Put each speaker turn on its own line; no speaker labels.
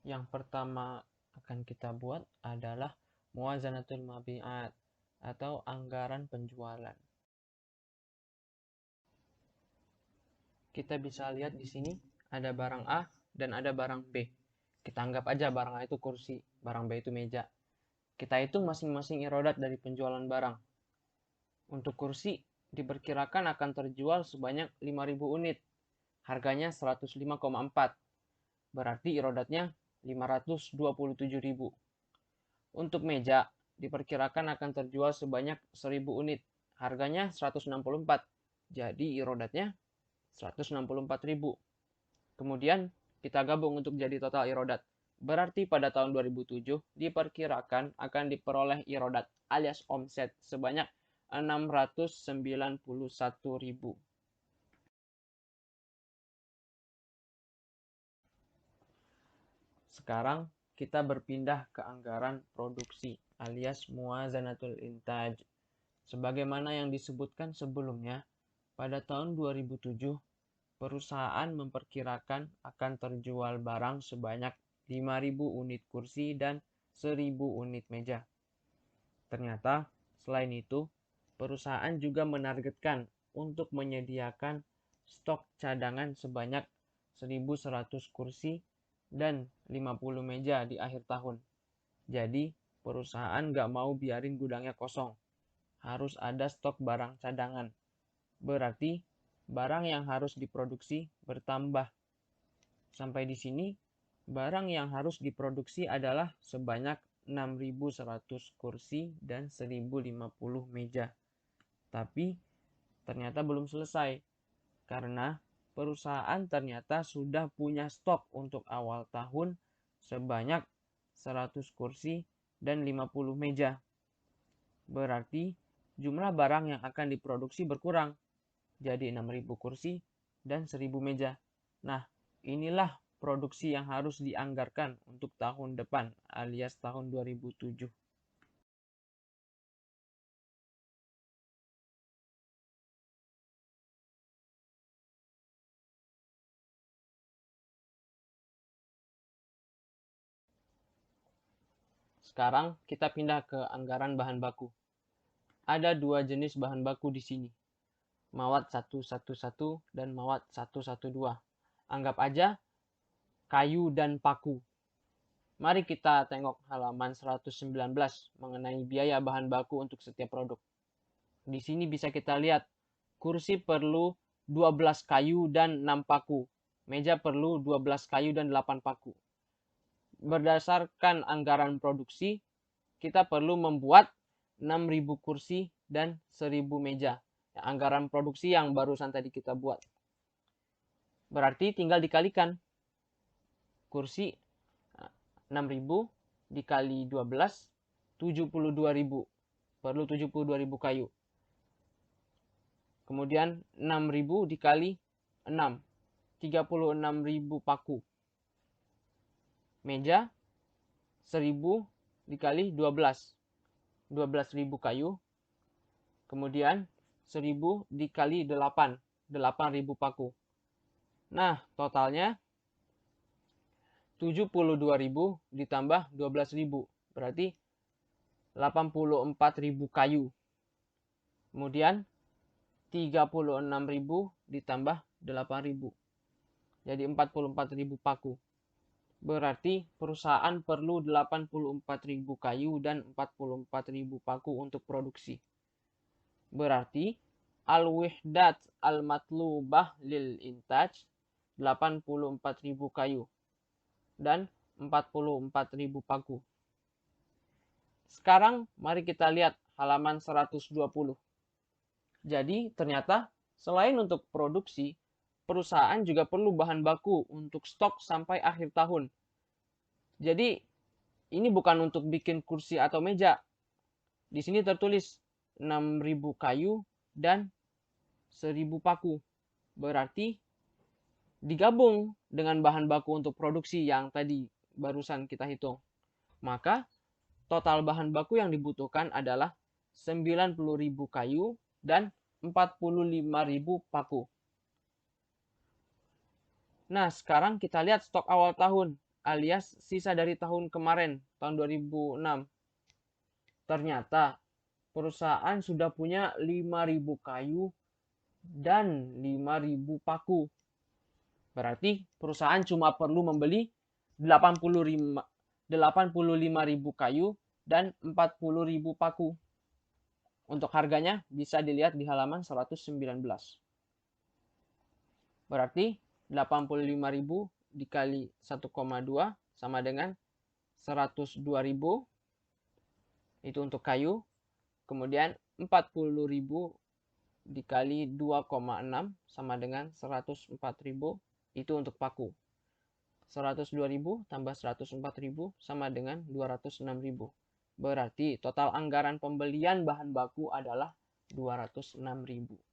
Yang pertama akan kita buat adalah muwazanatul mabi'at atau anggaran penjualan. Kita bisa lihat di sini ada barang A dan ada barang B. Kita anggap aja barang A itu kursi, barang B itu meja. Kita hitung masing-masing irodat dari penjualan barang. Untuk kursi diperkirakan akan terjual sebanyak 5.000 unit. Harganya 105,4. Berarti irodatnya 527.000. Untuk meja diperkirakan akan terjual sebanyak 1.000 unit. Harganya 164. Jadi irodatnya 164.000. Kemudian kita gabung untuk jadi total irodat. Berarti pada tahun 2007 diperkirakan akan diperoleh irodat alias omset sebanyak 691.000. Sekarang kita berpindah ke anggaran produksi alias muwazanatul intaj. Sebagaimana yang disebutkan sebelumnya, pada tahun 2007 perusahaan memperkirakan akan terjual barang sebanyak 5.000 unit kursi dan 1.000 unit meja. Ternyata, selain itu, perusahaan juga menargetkan untuk menyediakan stok cadangan sebanyak 1.100 kursi dan 50 meja di akhir tahun. Jadi, perusahaan nggak mau biarin gudangnya kosong. Harus ada stok barang cadangan. Berarti, barang yang harus diproduksi bertambah. Sampai di sini, barang yang harus diproduksi adalah sebanyak 6.100 kursi dan 1.050 meja. Tapi ternyata belum selesai karena perusahaan ternyata sudah punya stok untuk awal tahun sebanyak 100 kursi dan 50 meja. Berarti jumlah barang yang akan diproduksi berkurang jadi 6.000 kursi dan 1.000 meja. Nah, inilah produksi yang harus dianggarkan untuk tahun depan alias tahun 2007. Sekarang kita pindah ke anggaran bahan baku. Ada dua jenis bahan baku di sini. Mawat 111 dan mawat 112. Anggap aja kayu dan paku. Mari kita tengok halaman 119 mengenai biaya bahan baku untuk setiap produk. Di sini bisa kita lihat, kursi perlu 12 kayu dan 6 paku. Meja perlu 12 kayu dan 8 paku. Berdasarkan anggaran produksi, kita perlu membuat 6.000 kursi dan 1.000 meja. Anggaran produksi yang barusan tadi kita buat. Berarti tinggal dikalikan. Kursi 6.000 dikali 12, 72.000. Perlu 72.000 kayu. Kemudian 6.000 dikali 6, 36.000 paku. Meja 1.000 dikali 12, 12.000 kayu. Kemudian 1.000 dikali 8, 8.000 paku. Nah, totalnya 72.000 ditambah 12.000. Berarti 84.000 kayu. Kemudian 36.000 ditambah 8.000. Jadi 44.000 paku. Berarti perusahaan perlu 84.000 kayu dan 44.000 paku untuk produksi. Berarti al-wihdat al-matlubah lil intaj 84.000 kayu dan 44.000 paku. Sekarang mari kita lihat halaman 120. Jadi ternyata selain untuk produksi, perusahaan juga perlu bahan baku untuk stok sampai akhir tahun. Jadi ini bukan untuk bikin kursi atau meja. Di sini tertulis 6.000 kayu dan 1.000 paku. Berarti digabung dengan bahan baku untuk produksi yang tadi barusan kita hitung. Maka total bahan baku yang dibutuhkan adalah 90.000 kayu dan 45.000 paku. Nah, sekarang kita lihat stok awal tahun alias sisa dari tahun kemarin, tahun 2006. Ternyata perusahaan sudah punya 5.000 kayu dan 5.000 paku. Berarti perusahaan cuma perlu membeli 85.000 kayu dan 40.000 paku. Untuk harganya bisa dilihat di halaman 119. Berarti 85.000 dikali 1,2 sama dengan 102.000. Itu untuk kayu. Kemudian 40.000 dikali 2,6 sama dengan 104.000. Itu untuk paku. 102.000 tambah 104.000 sama dengan 206.000. Berarti total anggaran pembelian bahan baku adalah 206.000.